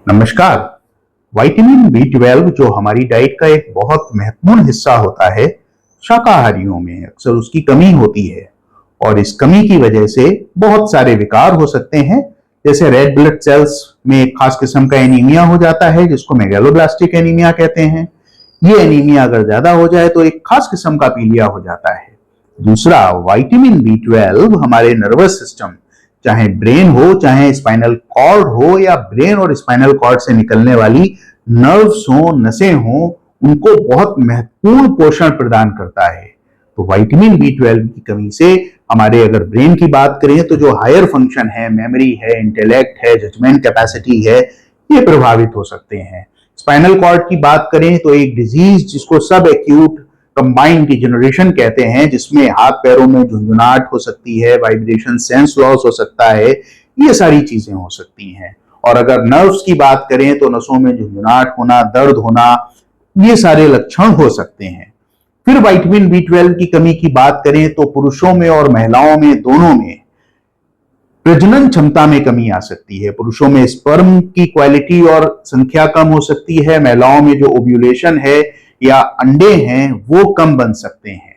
नमस्कार। Vitamin B 12 जो हमारी डाइट का एक बहुत महत्वपूर्ण हिस्सा होता है, शाकाहारियों में अक्सर उसकी कमी होती है और इस कमी की वजह से बहुत सारे विकार हो सकते हैं। जैसे रेड ब्लड सेल्स में एक खास किस्म का एनीमिया हो जाता है जिसको मेगालोब्लास्टिक एनीमिया कहते हैं। ये एनीमिया अगर ज्यादा हो जाए तो एक खास किस्म का पीलिया हो जाता है। दूसरा, विटामिन बी 12 हमारे नर्वस सिस्टम, चाहे ब्रेन हो चाहे स्पाइनल कॉर्ड हो या ब्रेन और स्पाइनल कॉर्ड से निकलने वाली नर्व्स हो, नसें हो, उनको बहुत महत्वपूर्ण पोषण प्रदान करता है। तो विटामिन बी 12 की कमी से हमारे अगर ब्रेन की बात करें तो जो हायर फंक्शन है, मेमोरी है, इंटेलेक्ट है, जजमेंट कैपेसिटी है, ये प्रभावित हो सकते हैं। स्पाइनल कॉर्ड की बात करें तो एक डिजीज जिसको सब एक्यूट कंबाइंड डिजेनरेशन कहते हैं, जिसमें हाथ पैरों में झुंझुनाहट हो सकती है, वाइब्रेशन सेंस लॉस हो सकता है, ये सारी चीजें हो सकती हैं। और अगर नर्व्स की बात करें तो नसों में झुंझुनाहट होना, दर्द होना, ये सारे लक्षण हो सकते हैं। फिर विटामिन बी 12 की कमी की बात करें तो पुरुषों में और महिलाओं में दोनों में प्रजनन क्षमता में कमी आ सकती है। पुरुषों में स्पर्म की क्वालिटी और संख्या कम हो सकती है, महिलाओं में जो ओव्यूलेशन है या अंडे हैं वो कम बन सकते हैं।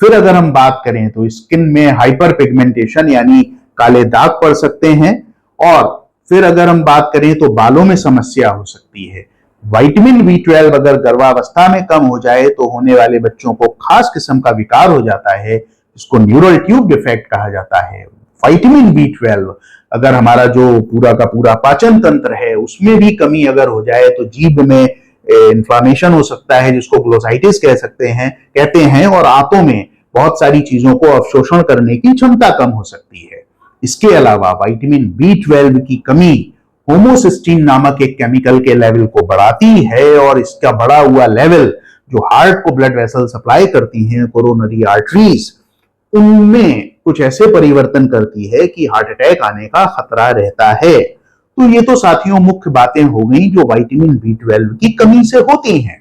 फिर अगर हम बात करें तो स्किन में हाइपर पिगमेंटेशन यानी काले दाग पड़ सकते हैं। और फिर अगर हम बात करें तो बालों में समस्या हो सकती है। विटामिन बी 12 अगर गर्भावस्था में कम हो जाए तो होने वाले बच्चों को खास किस्म का विकार हो जाता है, जिसको न्यूरल ट्यूब डिफेक्ट कहा जाता है। विटामिन बी 12 अगर हमारा जो पूरा का पूरा पाचन तंत्र है उसमें भी कमी अगर हो जाए तो जीभ में इन्फ्लामेशन हो सकता है, जिसको ग्लोसाइटिस कहते हैं, और आंतों में बहुत सारी चीजों को अवशोषण करने की क्षमता कम हो सकती है। इसके अलावा विटामिन बी 12 की कमी होमोसिस्टीन नामक एक केमिकल के लेवल को बढ़ाती है और इसका बढ़ा हुआ लेवल जो हार्ट को ब्लड वेसल सप्लाई करती हैं, कोरोनरी आर्टरीज, उनमें कुछ ऐसे परिवर्तन करती है कि हार्ट अटैक आने का खतरा रहता है। तो ये तो साथियों मुख्य बातें हो गई जो विटामिन बी 12 की कमी से होती हैं।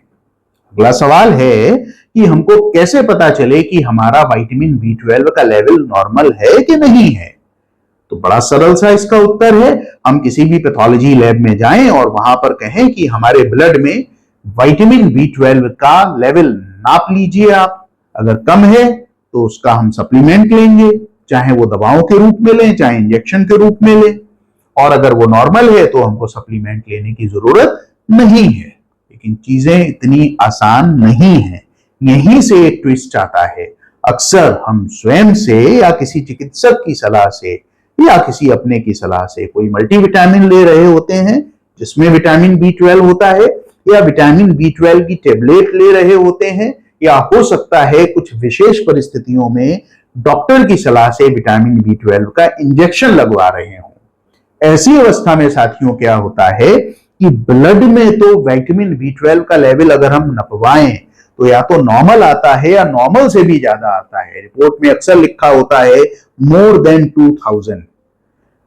अगला सवाल है कि हमको कैसे पता चले कि हमारा विटामिन बी 12 का लेवल नॉर्मल है कि नहीं है। तो बड़ा सरल सा इसका उत्तर है, हम किसी भी पैथोलॉजी लैब में जाएं और वहां पर कहें कि हमारे ब्लड में विटामिन बी 12 का लेवल नाप लीजिए आप। अगर कम है तो उसका हम सप्लीमेंट लेंगे, चाहे वो दवाओं के रूप में लें चाहे इंजेक्शन के रूप में लें। और अगर वो नॉर्मल है तो हमको सप्लीमेंट लेने की जरूरत नहीं है। लेकिन चीजें इतनी आसान नहीं है, यहीं से एक ट्विस्ट आता है। अक्सर हम स्वयं से या किसी चिकित्सक की सलाह से या किसी अपने की सलाह से कोई मल्टीविटामिन ले रहे होते हैं जिसमें विटामिन बी 12 होता है, या विटामिन बी 12 की टेबलेट ले रहे होते हैं, या हो सकता है कुछ विशेष परिस्थितियों में डॉक्टर की सलाह से विटामिन बी 12 का इंजेक्शन लगवा रहे हों। ऐसी अवस्था में साथियों क्या होता है कि ब्लड में तो विटामिन बी 12 का लेवल अगर हम नपवाएं तो या तो नॉर्मल आता है या नॉर्मल से भी ज्यादा आता है। रिपोर्ट में अक्सर लिखा होता है मोर देन 2000।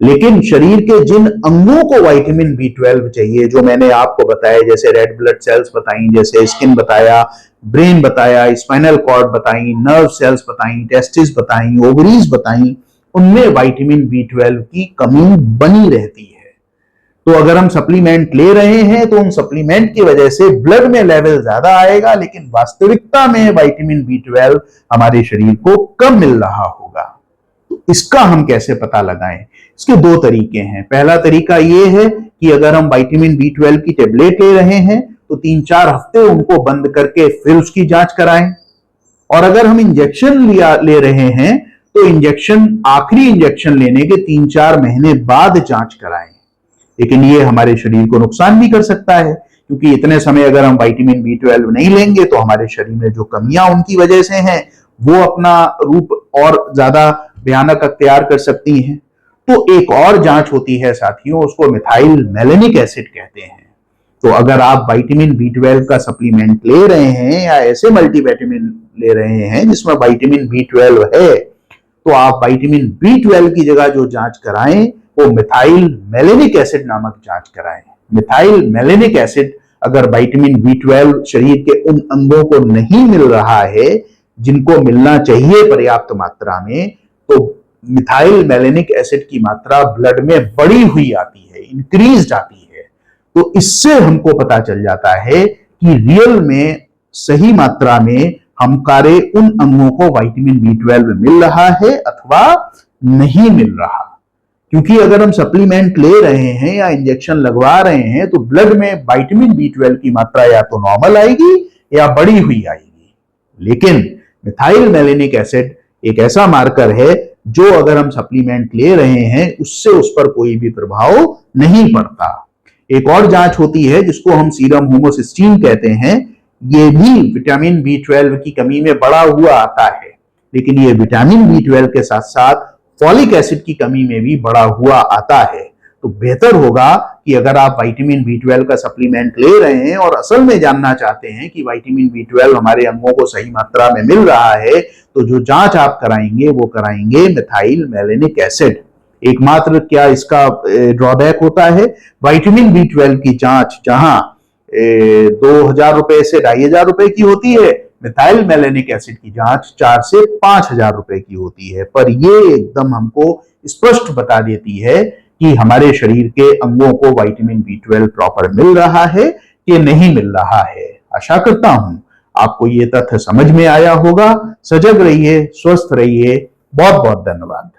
लेकिन शरीर के जिन अंगों को विटामिन बी 12 चाहिए, जो मैंने आपको बताया, जैसे रेड ब्लड सेल्स बताई, जैसे स्किन बताया, ब्रेन बताया, स्पाइनल कॉर्ड बताई, नर्व सेल्स बताई, टेस्टिस बताई, ओवरीज बताई, उनमें विटामिन बी 12 की कमी बनी रहती है। तो अगर हम सप्लीमेंट ले रहे हैं तो उन सप्लीमेंट की वजह से ब्लड में लेवल ज्यादा आएगा, लेकिन वास्तविकता में विटामिन बी 12 हमारे शरीर को कम मिल रहा होगा। तो इसका हम कैसे पता लगाएं? इसके दो तरीके हैं। पहला तरीका यह है कि अगर हम विटामिन बी 12 की टेबलेट ले रहे हैं तो 3-4 हफ्ते उनको बंद करके फिर उसकी जांच कराएं। और अगर हम इंजेक्शन ले रहे हैं तो आखिरी इंजेक्शन लेने के 3-4 महीने बाद जांच कराएं। लेकिन ये हमारे शरीर को नुकसान भी कर सकता है, क्योंकि इतने समय अगर हम विटामिन बी 12 नहीं लेंगे तो हमारे शरीर में जो कमियां उनकी वजह से हैं वो अपना रूप और ज्यादा भयानक अख्तियार कर सकती हैं। तो एक और जांच होती है साथियों, उसको मिथाइल मेलेनिक एसिड कहते हैं। तो अगर आप विटामिन बी 12 का सप्लीमेंट ले रहे हैं या ऐसे मल्टीविटामिन ले रहे हैं जिसमें विटामिन बी 12 है, तो आप विटामिन बी 12 की जगह जो जांच कराएं वो मिथाइल मेलेनिक एसिड नामक जांच कराएं। मिथाइल मेलेनिक एसिड अगर विटामिन बी 12 शरीर के उन अंगों को नहीं मिल रहा है जिनको मिलना चाहिए पर्याप्त मात्रा में, तो मिथाइल मेलेनिक एसिड की मात्रा ब्लड में बढ़ी हुई आती है, इंक्रीज आती है। तो इससे हमको पता चल जाता है कि रियल में सही मात्रा में हमारे उन अंगों को विटामिन B12 मिल रहा है अथवा नहीं मिल रहा। क्योंकि अगर हम सप्लीमेंट ले रहे हैं या इंजेक्शन लगवा रहे हैं तो ब्लड में विटामिन B12 की मात्रा या तो नॉर्मल आएगी या बढ़ी हुई आएगी। लेकिन मिथाइल मेलेनिक एसिड एक ऐसा मार्कर है जो अगर हम सप्लीमेंट ले रहे हैं उससे उस पर कोई भी प्रभाव नहीं पड़ता। एक और जांच होती है जिसको हम सीरम होमोसिस्टीन कहते हैं, ये भी विटामिन B12 की कमी में बढ़ा हुआ आता है, लेकिन ये विटामिन B12 के साथ साथ फॉलिक एसिड की कमी में भी बढ़ा हुआ आता है। तो बेहतर होगा कि अगर आप विटामिन B12 का सप्लीमेंट ले रहे हैं और असल में जानना चाहते हैं कि विटामिन B12 हमारे अंगों को सही मात्रा में मिल रहा है, तो जो जांच आप कराएंगे वो कराएंगे मिथाइल मेलेनिक एसिड। एकमात्र क्या इसका ड्रॉबैक होता है, विटामिन B12 की जांच जहां 2,000 रुपए से 2,500 रुपए की होती है, मिथाइल मेलेनिक एसिड की जांच 4 से 5,000 रुपए की होती है। पर ये एकदम हमको स्पष्ट बता देती है कि हमारे शरीर के अंगों को विटामिन B12 प्रॉपर मिल रहा है कि नहीं मिल रहा है। आशा करता हूं आपको ये तथ्य समझ में आया होगा। सजग रहिए, स्वस्थ रहिए। बहुत बहुत धन्यवाद।